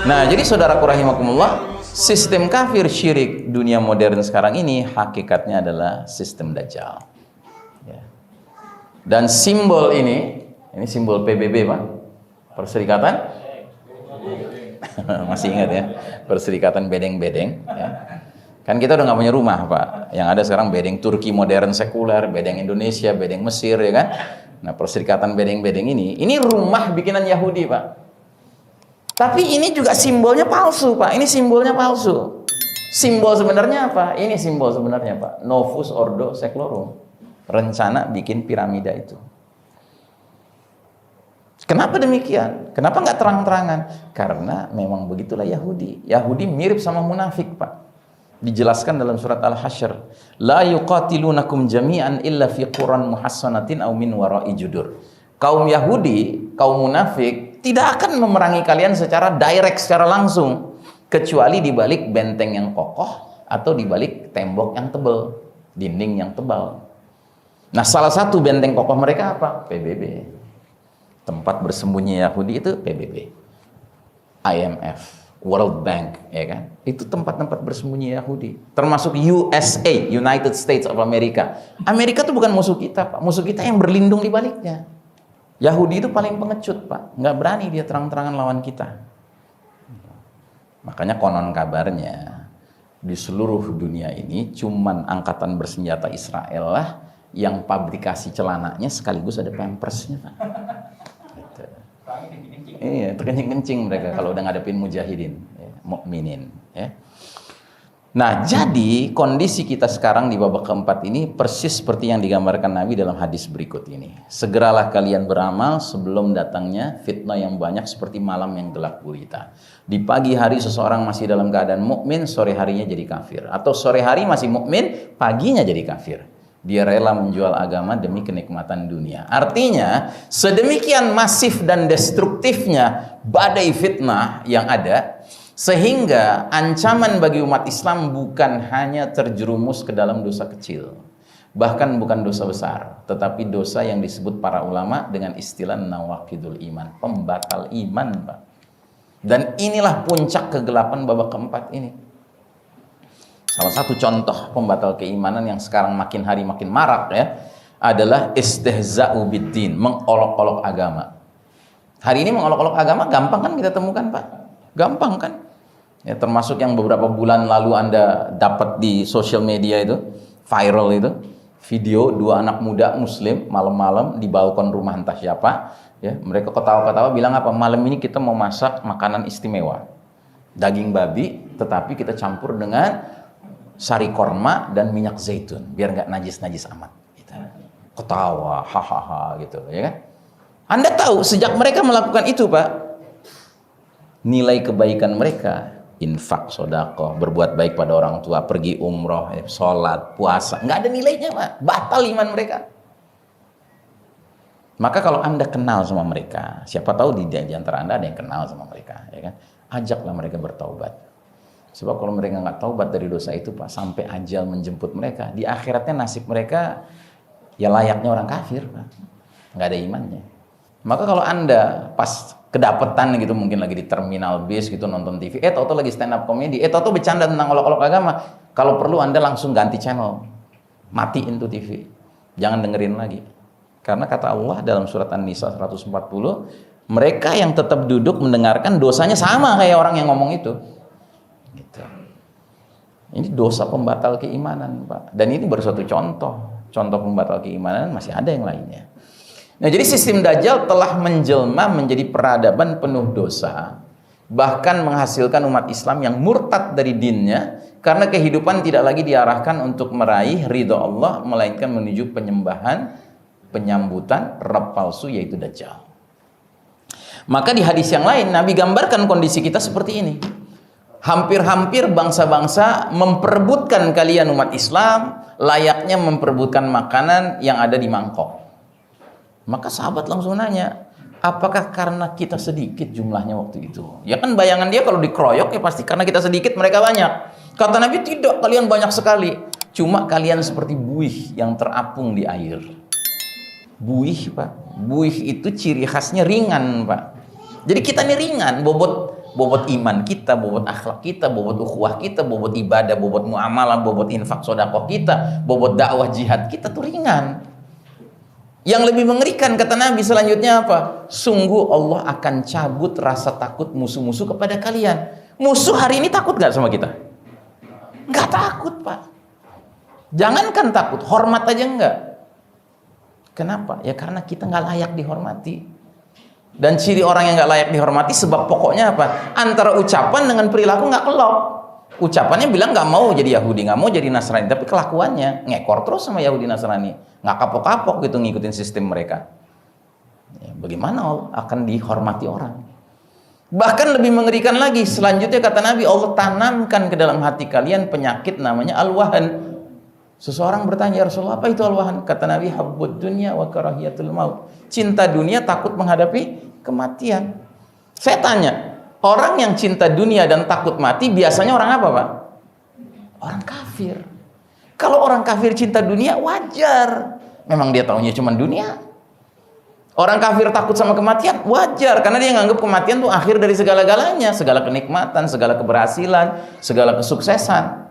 Nah, jadi saudaraku rahimakumullah, sistem kafir syirik dunia modern sekarang ini hakikatnya adalah sistem Dajjal. Ya. Dan simbol ini simbol PBB, Pak. Perserikatan? Masih ingat ya? Perserikatan bedeng-bedeng. Ya. Kan kita udah nggak punya rumah, Pak. Yang ada sekarang bedeng Turki modern sekuler, bedeng Indonesia, bedeng Mesir, ya kan? Nah, perserikatan bedeng-bedeng ini rumah bikinan Yahudi, Pak. Tapi ini juga simbolnya palsu, Pak. Ini simbolnya palsu. Simbol sebenarnya apa? Ini simbol sebenarnya, Pak. Novus Ordo Seclorum. Rencana bikin piramida itu. Kenapa demikian? Kenapa nggak terang-terangan? Karena memang begitulah Yahudi. Yahudi mirip sama munafik, Pak. Dijelaskan dalam surat Al-Hasyr, la yuqatilunakum jami'an illa fi quran muhassanatin aw min wara'i judur. Kaum Yahudi, kaum munafik tidak akan memerangi kalian secara direct, secara langsung, kecuali di balik benteng yang kokoh atau di balik tembok yang tebal, dinding yang tebal. Nah, salah satu benteng kokoh mereka apa? PBB. Tempat bersembunyi Yahudi itu PBB. IMF, World Bank, ya kan? Itu tempat-tempat bersembunyi Yahudi. Termasuk USA, United States of America. Amerika itu bukan musuh kita, Pak. Musuh kita yang berlindung di baliknya. Yahudi itu paling pengecut, Pak. Nggak berani dia terang-terangan lawan kita. Makanya konon kabarnya di seluruh dunia ini cuman angkatan bersenjata Israel lah yang pabrikasi celananya sekaligus ada pampersnya, Pak. Gitu. Iya, terkencing-kencing mereka kalau udah ngadepin mujahidin, ya, mukminin, ya. Nah, jadi kondisi kita sekarang di babak keempat ini persis seperti yang digambarkan Nabi dalam hadis berikut ini. Segeralah kalian beramal sebelum datangnya fitnah yang banyak seperti malam yang gelap gulita. Di pagi hari seseorang masih dalam keadaan mukmin, sore harinya jadi kafir. Atau sore hari masih mukmin, paginya jadi kafir. Dia rela menjual agama demi kenikmatan dunia. Artinya, sedemikian masif dan destruktifnya badai fitnah yang ada, sehingga ancaman bagi umat Islam bukan hanya terjerumus ke dalam dosa kecil, bahkan bukan dosa besar, tetapi dosa yang disebut para ulama dengan istilah nawaqidul iman, pembatal iman, Pak. Dan inilah puncak kegelapan babak keempat ini. Salah satu contoh pembatal keimanan yang sekarang makin hari makin marak, ya, adalah istihza'u biddin, mengolok-olok agama. Hari ini mengolok-olok agama gampang kan kita temukan, Pak? Gampang kan? Ya, termasuk yang beberapa bulan lalu Anda dapat di sosial media itu, viral itu, video dua anak muda muslim malam-malam di balkon rumah entah siapa, ya, mereka ketawa-ketawa bilang apa? Malam ini kita mau masak makanan istimewa. Daging babi, tetapi kita campur dengan sari korma dan minyak zaitun, biar nggak najis-najis amat. Gitu. Ketawa, hahaha gitu, ya kan? Anda tahu sejak mereka melakukan itu, Pak, nilai kebaikan mereka, infak, sedekah, berbuat baik pada orang tua, pergi umroh, sholat, puasa, nggak ada nilainya, Pak. Batal iman mereka. Maka kalau Anda kenal sama mereka, siapa tahu di antara Anda ada yang kenal sama mereka, ya kan? Ajaklah mereka bertaubat. Sebab kalau mereka nggak taubat dari dosa itu, Pak, sampai ajal menjemput mereka, di akhiratnya nasib mereka ya layaknya orang kafir, Pak. Nggak ada imannya. Maka kalau Anda pas kedapetan gitu, mungkin lagi di terminal bis gitu nonton TV, atau lagi stand up comedy, atau bercanda tentang olok-olok agama, kalau perlu Anda langsung ganti channel, matiin tuh TV, jangan dengerin lagi. Karena kata Allah dalam surat An-Nisa 140, mereka yang tetap duduk mendengarkan dosanya sama kayak orang yang ngomong itu. Gitu. Ini dosa pembatal keimanan, Pak. Dan ini baru satu contoh pembatal keimanan, masih ada yang lainnya. Nah, jadi sistem Dajjal telah menjelma menjadi peradaban penuh dosa, bahkan menghasilkan umat Islam yang murtad dari dinnya, karena kehidupan tidak lagi diarahkan untuk meraih ridha Allah, melainkan menuju penyambutan Rabb palsu, yaitu Dajjal. Maka di hadis yang lain, Nabi gambarkan kondisi kita seperti ini. Hampir-hampir bangsa-bangsa memperebutkan kalian umat Islam, layaknya memperebutkan makanan yang ada di mangkok. Maka sahabat langsung nanya, apakah karena kita sedikit jumlahnya waktu itu? Ya kan bayangan dia kalau dikeroyok ya pasti karena kita sedikit mereka banyak. Kata Nabi, tidak, kalian banyak sekali. Cuma kalian seperti buih yang terapung di air. Buih, Pak. Buih itu ciri khasnya ringan, Pak. Jadi kita ini ringan, bobot bobot iman kita, bobot akhlak kita, bobot ukhuwah kita, bobot ibadah, bobot muamalah, bobot infak sedekah kita, bobot dakwah jihad kita tuh ringan. Yang lebih mengerikan kata Nabi selanjutnya apa? Sungguh Allah akan cabut rasa takut musuh-musuh kepada kalian. Musuh hari ini takut gak sama kita? Gak takut, Pak. Jangankan takut, hormat aja enggak. Kenapa? Ya karena kita gak layak dihormati. Dan ciri orang yang gak layak dihormati sebab pokoknya apa? Antara ucapan dengan perilaku gak kelop. Ucapannya bilang gak mau jadi Yahudi, gak mau jadi Nasrani, tapi kelakuannya ngekor terus sama Yahudi Nasrani, nggak kapok-kapok gitu ngikutin sistem mereka. Ya, bagaimana akan dihormati orang? Bahkan lebih mengerikan lagi, selanjutnya kata Nabi, Allah tanamkan ke dalam hati kalian penyakit namanya al-wahan. Seseorang bertanya, ya Rasulullah, apa itu al-wahan? Kata Nabi, habbud dunya wa karahiyatul maut. Cinta dunia, takut menghadapi kematian. Saya tanya, orang yang cinta dunia dan takut mati biasanya orang apa, Pak? Orang kafir. Kalau orang kafir cinta dunia, wajar. Memang dia taunya cuma dunia. Orang kafir takut sama kematian, wajar. Karena dia nganggap kematian itu akhir dari segala-galanya. Segala kenikmatan, segala keberhasilan, segala kesuksesan.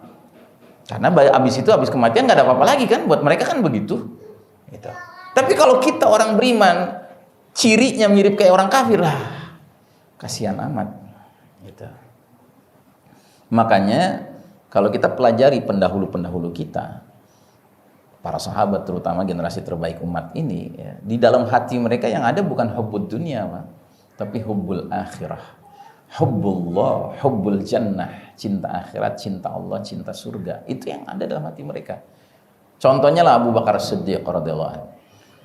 Karena abis kematian nggak ada apa-apa lagi kan. Buat mereka kan begitu. Gitu. Tapi kalau kita orang beriman, cirinya mirip kayak orang kafir lah. Kasihan amat. Gitu. Makanya kalau kita pelajari pendahulu-pendahulu kita, para sahabat terutama generasi terbaik umat ini, ya, di dalam hati mereka yang ada bukan hubbud dunia, Pak, tapi hubbul akhirah, hubbullah, hubbul jannah, cinta akhirat, cinta Allah, cinta surga. Itu yang ada dalam hati mereka. Contohnya lah Abu Bakar Siddiq radhiyallahu anhu.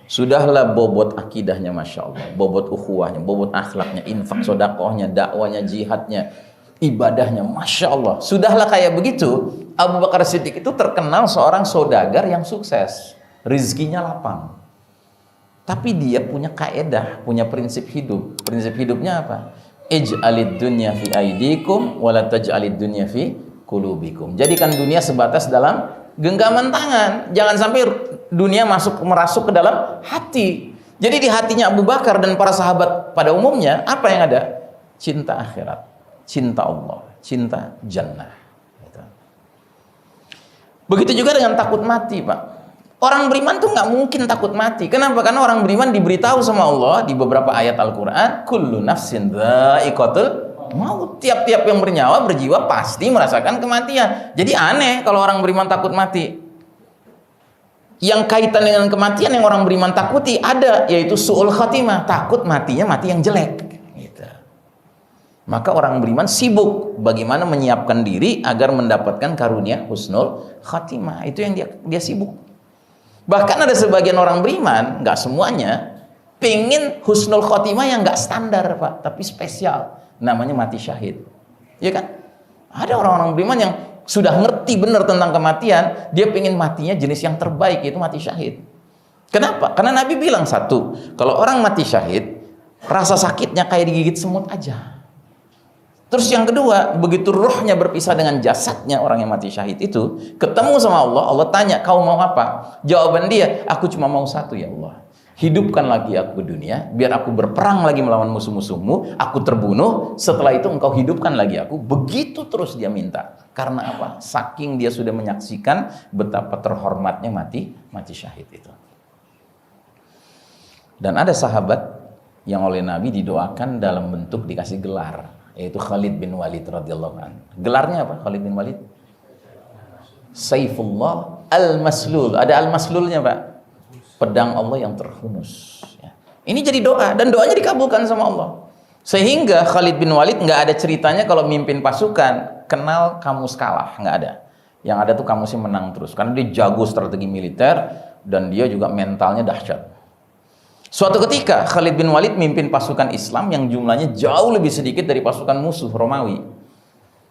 Sudahlah bobot akidahnya, Masya Allah, bobot ukhuwahnya, bobot akhlaknya, infak sodakohnya, dakwanya, jihadnya, ibadahnya, Masya Allah. Sudahlah kayak begitu, Abu Bakar Siddiq itu terkenal seorang saudagar yang sukses, rizkinya lapang. Tapi dia punya kaedah, punya prinsip hidup. Prinsip hidupnya apa? Ij'alid dunya fi aidikum wa la taj'alid dunya fi qulubikum. Jadikan dunia sebatas dalam genggaman tangan. Jangan sampai dunia merasuk ke dalam hati. Jadi di hatinya Abu Bakar dan para sahabat pada umumnya apa yang ada? Cinta akhirat, cinta Allah, cinta jannah. Gitu. Begitu juga dengan takut mati, Pak. Orang beriman tuh nggak mungkin takut mati. Kenapa? Karena orang beriman diberitahu sama Allah di beberapa ayat Al-Quran, kullu nafsin dha'iqatul maut. Tiap-tiap yang bernyawa, berjiwa pasti merasakan kematian. Jadi aneh kalau orang beriman takut mati. Yang kaitan dengan kematian yang orang beriman takuti ada, yaitu su'ul khatimah, takut matinya mati yang jelek. Gitu. Maka orang beriman sibuk bagaimana menyiapkan diri agar mendapatkan karunia husnul khatimah. Itu yang dia sibuk. Bahkan ada sebagian orang beriman, nggak semuanya, pengen husnul khotimah yang nggak standar, Pak, tapi spesial. Namanya mati syahid. Ya kan? Ada orang-orang beriman yang sudah ngerti benar tentang kematian, dia pengen matinya jenis yang terbaik, yaitu mati syahid. Kenapa? Karena Nabi bilang satu, kalau orang mati syahid, rasa sakitnya kayak digigit semut aja. Terus yang kedua, begitu rohnya berpisah dengan jasadnya orang yang mati syahid itu, ketemu sama Allah, Allah tanya, kau mau apa? Jawaban dia, aku cuma mau satu ya Allah. Hidupkan lagi aku ke dunia, biar aku berperang lagi melawan musuh-musuhmu, aku terbunuh, setelah itu engkau hidupkan lagi aku. Begitu terus dia minta. Karena apa? Saking dia sudah menyaksikan betapa terhormatnya mati syahid itu. Dan ada sahabat yang oleh Nabi didoakan dalam bentuk dikasih gelar, yaitu Khalid bin Walid radhiyallahu anhu. Gelarnya apa Khalid bin Walid? Saifullah al-Maslul. Ada al-Maslulnya, Pak. Pedang Allah yang terhunus. Ya. Ini jadi doa dan doanya dikabulkan sama Allah. Sehingga Khalid bin Walid nggak ada ceritanya kalau mimpin pasukan kenal kamus kalah, nggak ada. Yang ada tuh kamusnya menang terus karena dia jago strategi militer dan dia juga mentalnya dahsyat. Suatu ketika Khalid bin Walid mimpin pasukan Islam yang jumlahnya jauh lebih sedikit dari pasukan musuh Romawi.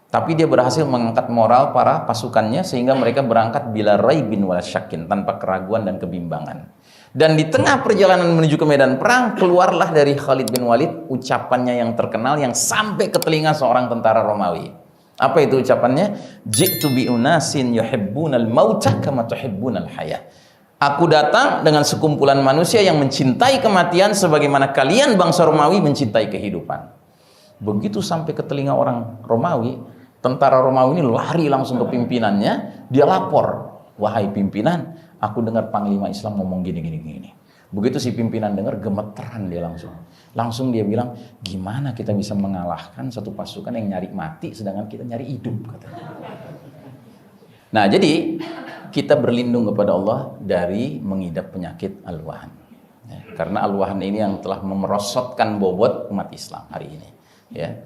Tapi dia berhasil mengangkat moral para pasukannya sehingga mereka berangkat bila raibin wala syakin, tanpa keraguan dan kebimbangan. Dan di tengah perjalanan menuju ke medan perang, keluarlah dari Khalid bin Walid ucapannya yang terkenal yang sampai ke telinga seorang tentara Romawi. Apa itu ucapannya? Ji'tu bi unasin yuhibbunal mauta kama tuhibbunal hayah. Aku datang dengan sekumpulan manusia yang mencintai kematian sebagaimana kalian bangsa Romawi mencintai kehidupan. Begitu sampai ke telinga orang Romawi, tentara Romawi ini lari langsung ke pimpinannya, dia lapor, wahai pimpinan, aku dengar panglima Islam ngomong gini. Begitu si pimpinan dengar, gemeteran dia langsung. Langsung dia bilang, gimana kita bisa mengalahkan satu pasukan yang nyari mati sedangkan kita nyari hidup, katanya. Nah, jadi kita berlindung kepada Allah dari mengidap penyakit al-wahan. Ya, karena al-wahan ini yang telah memerosotkan bobot umat Islam hari ini. Ya.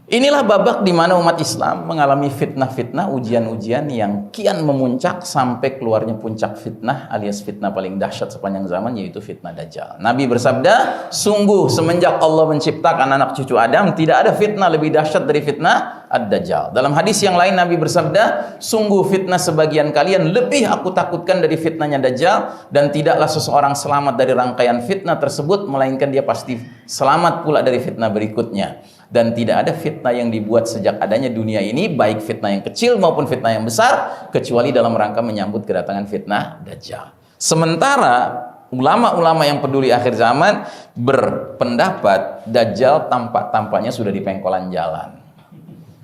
Inilah babak di mana umat Islam mengalami fitnah-fitnah, ujian-ujian yang kian memuncak sampai keluarnya puncak fitnah alias fitnah paling dahsyat sepanjang zaman, yaitu fitnah Dajjal. Nabi bersabda, sungguh semenjak Allah menciptakan anak cucu Adam, tidak ada fitnah lebih dahsyat dari fitnah Ad-Dajjal. Dalam hadis yang lain Nabi bersabda, sungguh fitnah sebagian kalian lebih aku takutkan dari fitnahnya Dajjal, dan tidaklah seseorang selamat dari rangkaian fitnah tersebut melainkan dia pasti selamat pula dari fitnah berikutnya. Dan tidak ada fitnah yang dibuat sejak adanya dunia ini, baik fitnah yang kecil maupun fitnah yang besar, kecuali dalam rangka menyambut kedatangan fitnah Dajjal. Sementara ulama-ulama yang peduli akhir zaman berpendapat Dajjal tampak-tampaknya sudah di pengkolan jalan.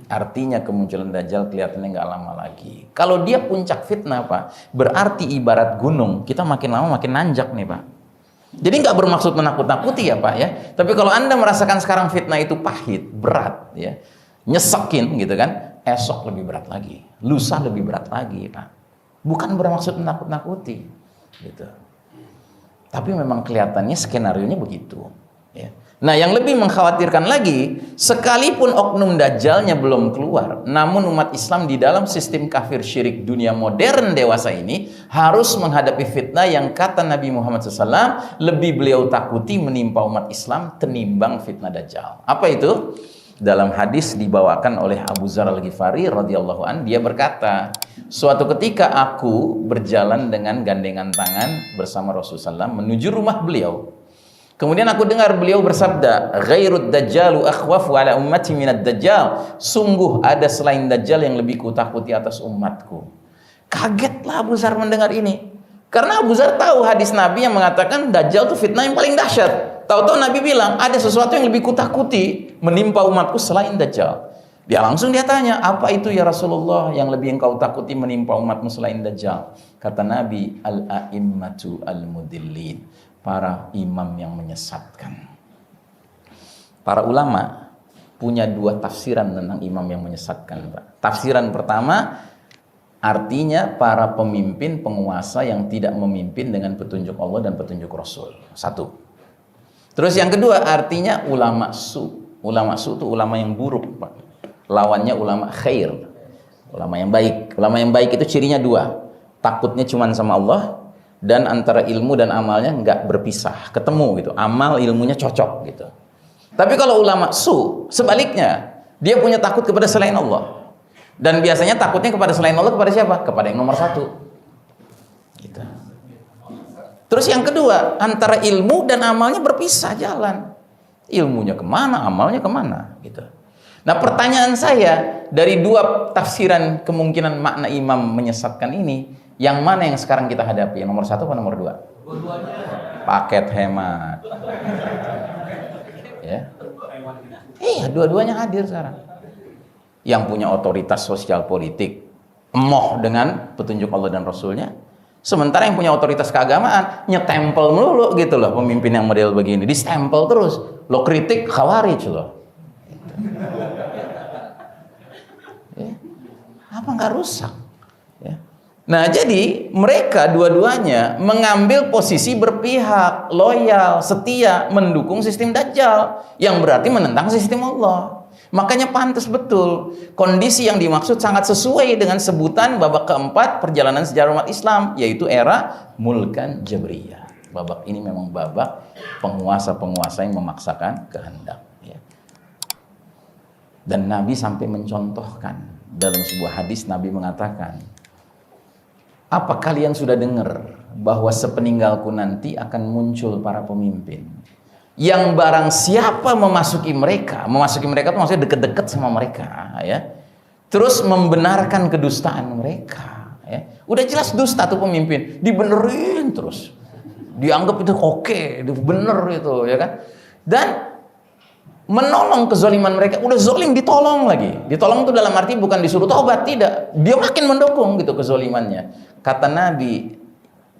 Artinya kemunculan Dajjal kelihatannya nggak lama lagi. Kalau dia puncak fitnah, Pak, berarti ibarat gunung, kita makin lama makin nanjak nih, Pak. Jadi nggak bermaksud menakut-nakuti ya Pak ya. Tapi kalau Anda merasakan sekarang fitnah itu pahit, berat ya, nyesekin gitu kan, esok lebih berat lagi, lusa lebih berat lagi Pak. Bukan bermaksud menakut-nakuti gitu. Tapi memang kelihatannya skenarionya begitu ya. Nah, yang lebih mengkhawatirkan lagi, sekalipun oknum Dajjalnya belum keluar, namun umat Islam di dalam sistem kafir syirik dunia modern dewasa ini harus menghadapi fitnah yang kata Nabi Muhammad SAW lebih beliau takuti menimpa umat Islam tenimbang fitnah Dajjal. Apa itu? Dalam hadis dibawakan oleh Abu Dzar Al-Ghifari radhiyallahu an, dia berkata, suatu ketika aku berjalan dengan gandengan tangan bersama Rasulullah SAW menuju rumah beliau. Kemudian aku dengar beliau bersabda, ghairud dajjalu akhwafu ala ummati minad dajjal. Sungguh ada selain Dajjal yang lebih kutakuti atas umatku. Kagetlah Abu Dzar mendengar ini. Karena Abu Dzar tahu hadis Nabi yang mengatakan Dajjal itu fitnah yang paling dahsyat. Tahu-tahu Nabi bilang, ada sesuatu yang lebih kutakuti menimpa umatku selain Dajjal. Dia tanya, apa itu ya Rasulullah yang lebih engkau takuti menimpa umatmu selain Dajjal? Kata Nabi, al-a'immatu al-mudillin. Para imam yang menyesatkan. Para ulama punya dua tafsiran tentang imam yang menyesatkan, Pak. Tafsiran pertama, artinya para pemimpin penguasa yang tidak memimpin dengan petunjuk Allah dan petunjuk Rasul. Satu. Terus yang kedua, artinya ulama su. Ulama su itu ulama yang buruk, Pak. Lawannya ulama khair, ulama yang baik. Ulama yang baik itu cirinya dua, takutnya cuma sama Allah, dan antara ilmu dan amalnya nggak berpisah, ketemu gitu, amal ilmunya cocok gitu. Tapi kalau ulama su, sebaliknya, dia punya takut kepada selain Allah, dan biasanya takutnya kepada selain Allah kepada siapa? Kepada yang nomor satu gitu. Terus yang kedua, antara ilmu dan amalnya berpisah jalan, ilmunya kemana, amalnya kemana gitu. Nah, pertanyaan saya, dari dua tafsiran kemungkinan makna imam menyesatkan ini, yang mana yang sekarang kita hadapi? Yang nomor satu atau nomor dua? Dua-duanya. Paket hemat. Ya. Iya, dua-duanya hadir sekarang. Yang punya otoritas sosial politik, emoh dengan petunjuk Allah dan Rasulnya. Sementara yang punya otoritas keagamaan, nyetempel melulu gitu loh, pemimpin yang model begini. Distempel terus. Lo kritik, khawarij loh. Ya. Apa nggak rusak? Ya. Nah, jadi mereka dua-duanya mengambil posisi berpihak, loyal, setia, mendukung sistem Dajjal, yang berarti menentang sistem Allah. Makanya pantas betul, kondisi yang dimaksud sangat sesuai dengan sebutan babak keempat perjalanan sejarah umat Islam, yaitu era Mulkan Jabriyah. Babak ini memang babak penguasa-penguasa yang memaksakan kehendak. Ya. Dan Nabi sampai mencontohkan, dalam sebuah hadis Nabi mengatakan, apa kalian sudah dengar bahwa sepeninggalku nanti akan muncul para pemimpin yang barang siapa memasuki mereka itu maksudnya deket-deket sama mereka ya, terus membenarkan kedustaan mereka ya. Udah jelas dusta tuh pemimpin, dibenerin terus, dianggap itu oke, bener itu ya kan. Dan menolong kezaliman mereka. Udah zalim ditolong lagi. Ditolong itu dalam arti bukan disuruh taubat, tidak. Dia makin mendukung gitu kezalimannya. Kata Nabi,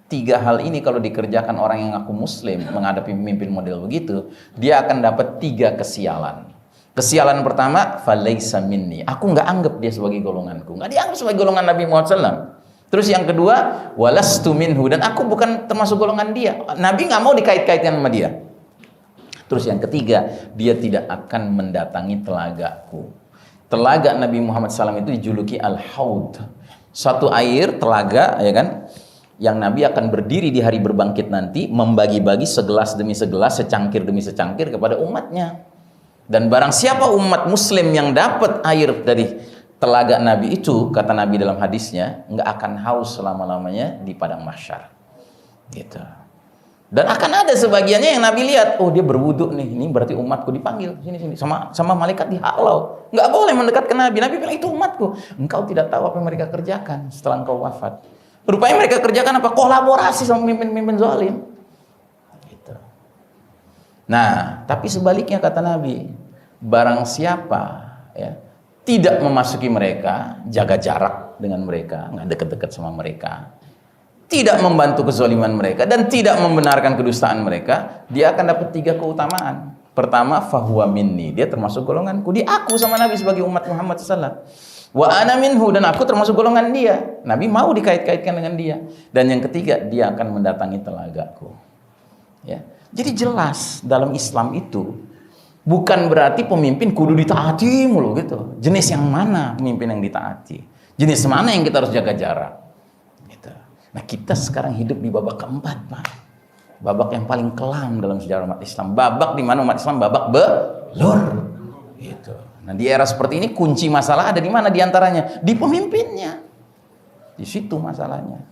3 hal ini kalau dikerjakan orang yang ngaku muslim menghadapi pemimpin model begitu, dia akan dapat 3 kesialan. Kesialan pertama, falaisa minni. Aku nggak anggap dia sebagai golonganku. Nggak dianggap sebagai golongan Nabi Muhammad SAW. Terus yang kedua, walastu minhu. Dan aku bukan termasuk golongan dia. Nabi nggak mau dikait-kaitkan sama dia. Terus yang ketiga, dia tidak akan mendatangi telagaku. Telaga Nabi Muhammad SAW itu dijuluki Al-Haud. Satu air, telaga, ya kan? Yang Nabi akan berdiri di hari berbangkit nanti, membagi-bagi segelas demi segelas, secangkir demi secangkir kepada umatnya. Dan barang siapa umat muslim yang dapat air dari telaga Nabi itu, kata Nabi dalam hadisnya, nggak akan haus selama-lamanya di padang mahsyar. Gitu. Dan akan ada sebagiannya yang Nabi lihat, oh dia berwudu nih, ini berarti umatku, dipanggil sini sama malaikat dihalau, nggak boleh mendekat ke Nabi. Nabi bilang itu umatku. Engkau tidak tahu apa yang mereka kerjakan setelah engkau wafat. Rupanya mereka kerjakan apa? Kolaborasi sama pemimpin-pemimpin zalim. Gitu. Nah, tapi sebaliknya kata Nabi, barang siapa ya tidak memasuki mereka, jaga jarak dengan mereka, nggak dekat-dekat sama mereka, tidak membantu kezaliman mereka, dan tidak membenarkan kedustaan mereka, dia akan dapat 3 keutamaan. Pertama, fahuwa minni, dia termasuk golonganku, diaku sama Nabi sebagai umat Muhammad SAW. Wa ana minhu, dan aku termasuk golongan dia. Nabi mau dikait-kaitkan dengan dia. Dan yang ketiga, dia akan mendatangi telagaku. Ya. Jadi jelas dalam Islam itu bukan berarti pemimpin kudu ditaati mulu gitu. Jenis yang mana pemimpin yang ditaati? Jenis mana yang kita harus jaga jarak? Nah, kita sekarang hidup di babak keempat, Pak. Babak yang paling kelam dalam sejarah umat Islam. Babak di mana umat Islam babak belur. Gitu. Nah, di era seperti ini kunci masalah ada di mana diantaranya? Di pemimpinnya. Di situ masalahnya.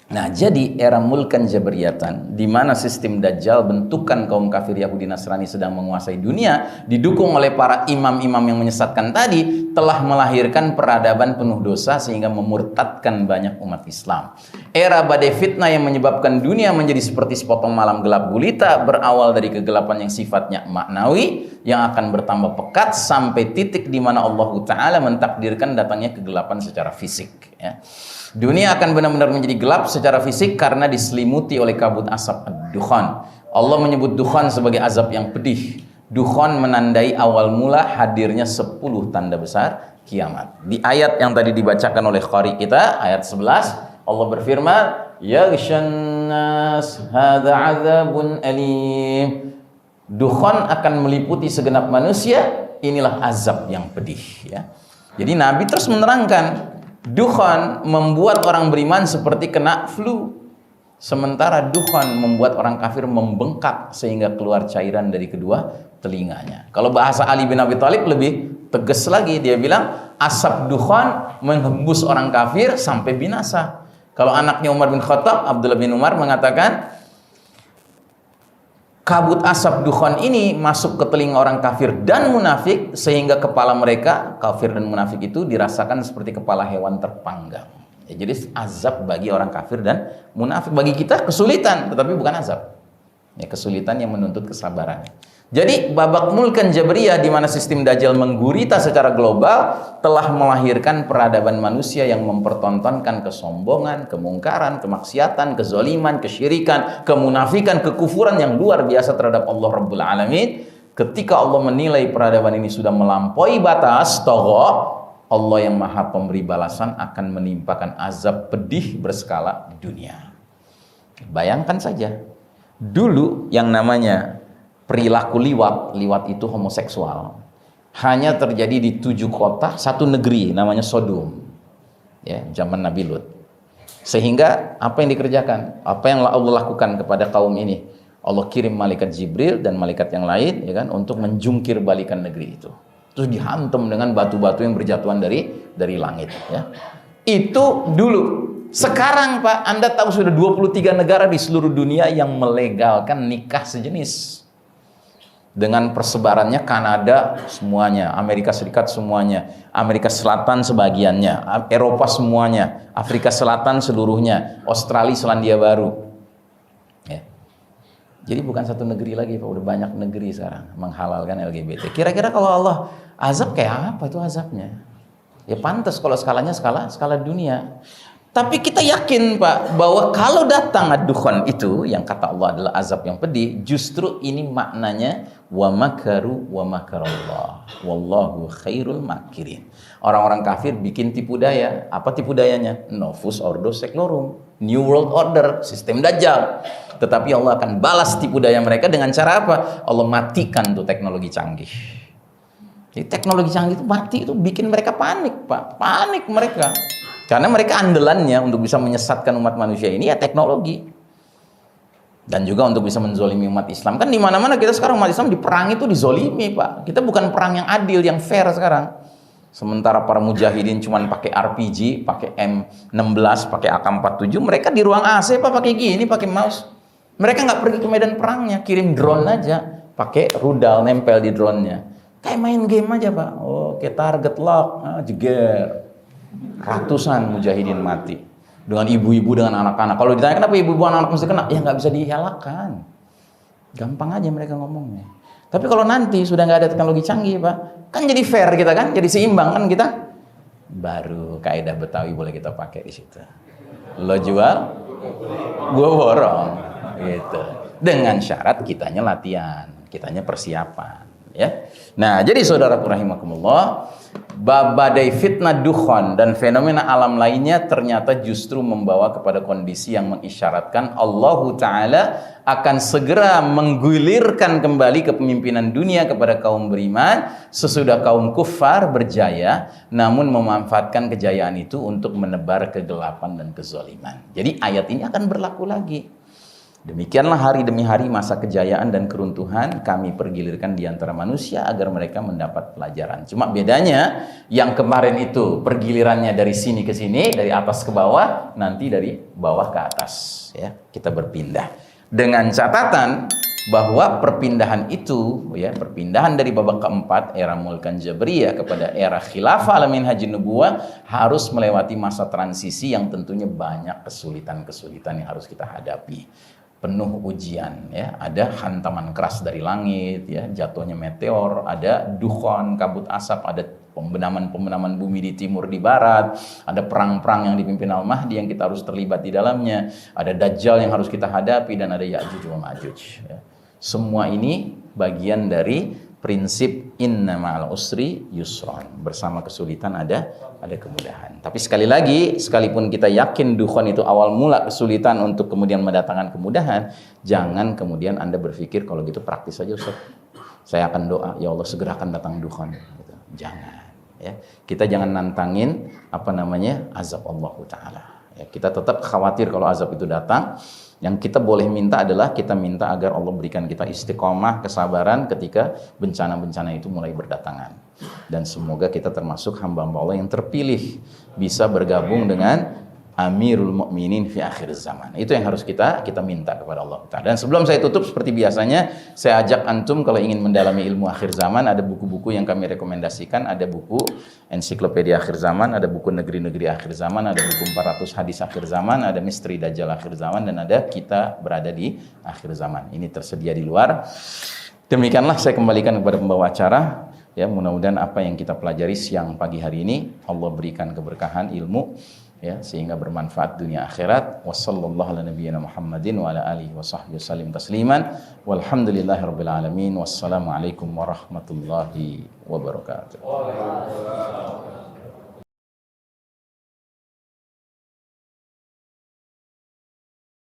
Nah, jadi era mulkan jabriyatan, di mana sistem Dajjal bentukan kaum kafir Yahudi Nasrani sedang menguasai dunia, didukung oleh para imam-imam yang menyesatkan tadi, telah melahirkan peradaban penuh dosa sehingga memurtadkan banyak umat Islam. Era badai fitnah yang menyebabkan dunia menjadi seperti sepotong malam gelap gulita, berawal dari kegelapan yang sifatnya maknawi, yang akan bertambah pekat sampai titik di mana Allah Ta'ala mentakdirkan datangnya kegelapan secara fisik. Ya. Dunia akan benar-benar menjadi gelap secara fisik karena diselimuti oleh kabut asap dukhan. Allah menyebut dukhan sebagai azab yang pedih. Dukhan menandai awal mula hadirnya 10 tanda besar kiamat. Di ayat yang tadi dibacakan oleh qari kita, ayat 11, Allah berfirman, yaghshan nas hadza adzabun alim. Dukhan akan meliputi segenap manusia, inilah azab yang pedih, ya. Jadi Nabi terus menerangkan, dukhan membuat orang beriman seperti kena flu. Sementara dukhan membuat orang kafir membengkak sehingga keluar cairan dari kedua telinganya. Kalau bahasa Ali bin Abi Thalib lebih tegas lagi, dia bilang asap dukhan menghembus orang kafir sampai binasa. Kalau anaknya Umar bin Khattab, Abdullah bin Umar mengatakan, kabut asap dukhan ini masuk ke telinga orang kafir dan munafik sehingga kepala mereka, kafir dan munafik itu dirasakan seperti kepala hewan terpanggang. Ya, jadi azab bagi orang kafir dan munafik. Bagi kita kesulitan, tetapi bukan azab. Ya, kesulitan yang menuntut kesabaran. Jadi babak mulkan Jabriyah di mana sistem Dajjal menggurita secara global telah melahirkan peradaban manusia yang mempertontonkan kesombongan, kemungkaran, kemaksiatan, kezaliman, kesyirikan, kemunafikan, kekufuran yang luar biasa terhadap Allah Rabbul Alamin. Ketika Allah menilai peradaban ini sudah melampaui batas, Allah yang maha pemberi balasan akan menimpakan azab pedih berskala dunia. Bayangkan saja, dulu yang namanya perilaku liwat itu homoseksual hanya terjadi di 7 kota, 1 negeri namanya Sodom, ya, zaman Nabi Lut. Sehingga apa yang dikerjakan, apa yang Allah lakukan kepada kaum ini, Allah kirim malaikat Jibril dan malaikat yang lain, ya kan, untuk menjungkir balikan negeri itu. Terus dihantam dengan batu-batu yang berjatuhan dari langit, ya. Itu dulu. Sekarang Pak, Anda tahu sudah 23 negara di seluruh dunia yang melegalkan nikah sejenis. Dengan persebarannya Kanada semuanya, Amerika Serikat semuanya, Amerika Selatan sebagiannya, Eropa semuanya, Afrika Selatan seluruhnya, Australia, Selandia Baru. Ya. Jadi bukan satu negeri lagi Pak, udah banyak negeri sekarang menghalalkan LGBT. Kira-kira kalau Allah azab kayak apa itu azabnya? Ya pantas kalau skalanya skala dunia. Tapi kita yakin Pak bahwa kalau datang ad-dukhan itu yang kata Allah adalah azab yang pedih, justru ini maknanya wa makaru wa makarallah wallahu khairul makirin. Orang-orang kafir bikin tipu daya. Apa tipu dayanya? Novus Ordo Seclorum, New World Order, sistem Dajjal. Tetapi Allah akan balas tipu daya mereka dengan cara apa? Allah matikan tuh teknologi canggih. Jadi teknologi canggih itu mati, itu bikin mereka panik Pak, panik mereka. Karena mereka andalannya untuk bisa menyesatkan umat manusia ini ya teknologi. Dan juga untuk bisa menzolimi umat Islam. Kan di mana-mana kita sekarang umat Islam diperangi itu dizolimi Pak. Kita bukan perang yang adil, yang fair sekarang. Sementara para mujahidin cuman pakai RPG, pakai M16, pakai AK-47, mereka di ruang AC Pak pakai gini, pakai mouse. Mereka nggak pergi ke medan perangnya, kirim drone aja, pakai rudal nempel di drone-nya. Kayak main game aja Pak. Oh, kayak target lock, jeger. Ratusan mujahidin mati dengan ibu-ibu, dengan anak-anak. Kalau ditanya kenapa ibu-ibu anak-anak mesti kena, ya nggak bisa dielakkan, gampang aja mereka ngomongnya. Tapi kalau nanti sudah nggak ada teknologi canggih Pak, kan jadi fair kita kan, jadi seimbang kan kita. Baru kaidah Betawi boleh kita pakai di situ. Lo jual, gue borong, gitu. Dengan syarat kitanya latihan, kitanya persiapan, ya. Nah, jadi saudaraku rahimakumullah, badai fitnah dukhan dan fenomena alam lainnya ternyata justru membawa kepada kondisi yang mengisyaratkan Allah Ta'ala akan segera menggulirkan kembali kepemimpinan dunia kepada kaum beriman sesudah kaum kufar berjaya, namun memanfaatkan kejayaan itu untuk menebar kegelapan dan kezaliman. Jadi ayat ini akan berlaku lagi. Demikianlah hari demi hari masa kejayaan dan keruntuhan kami pergilirkan di antara manusia agar mereka mendapat pelajaran. Cuma bedanya yang kemarin itu pergilirannya dari sini ke sini, dari atas ke bawah, nanti dari bawah ke atas, ya. Kita berpindah. Dengan catatan bahwa perpindahan itu, ya, perpindahan dari babak keempat era Mulkan Jabriyah kepada era Khilafah alamin haji nubuwah harus melewati masa transisi yang tentunya banyak kesulitan-kesulitan yang harus kita hadapi. Penuh ujian, ya, ada hantaman keras dari langit, ya, jatuhnya meteor, ada dukhan, kabut asap, ada pembenaman bumi di timur di barat, ada perang-perang yang dipimpin Al-Mahdi yang kita harus terlibat di dalamnya, ada Dajjal yang harus kita hadapi, dan ada Ya'juj wa Ma'juj, ya. Semua ini bagian dari prinsip inna ma'al usri yusron, bersama kesulitan ada kemudahan. Tapi sekali lagi, sekalipun kita yakin dukhan itu awal mula kesulitan untuk kemudian mendatangkan kemudahan, jangan kemudian Anda berpikir kalau gitu praktis saja Ustaz, saya akan doa ya Allah segerakan datang dukhan, gitu. Jangan, ya. Kita jangan nantangin azab Allah Ta'ala, ya. Kita tetap khawatir kalau azab itu datang. Yang kita boleh minta adalah kita minta agar Allah berikan kita istiqomah, kesabaran ketika bencana-bencana itu mulai berdatangan. Dan semoga kita termasuk hamba-hamba Allah yang terpilih bisa bergabung dengan Amirul Mukminin fi akhir zaman. Itu yang harus kita minta kepada Allah Ta'ala. Dan sebelum saya tutup, seperti biasanya, saya ajak antum kalau ingin mendalami ilmu akhir zaman, ada buku-buku yang kami rekomendasikan. Ada buku Ensiklopedia Akhir Zaman, ada buku Negeri-Negeri Akhir Zaman, ada buku 400 Hadis Akhir Zaman, ada Misteri Dajjal Akhir Zaman, dan ada Kita Berada di Akhir Zaman. Ini tersedia di luar. Demikianlah saya kembalikan kepada pembawa acara. Ya, mudah-mudahan apa yang kita pelajari siang pagi hari ini, Allah berikan keberkahan ilmu, ya, sehingga bermanfaat dunia akhirat. Wassallallahu ala nabiyyina Muhammadin wa ala alihi wa sahbihi wasallim tasliman. Walhamdulillahirabbil alamin. Wassalamualaikum warahmatullahi wabarakatuh.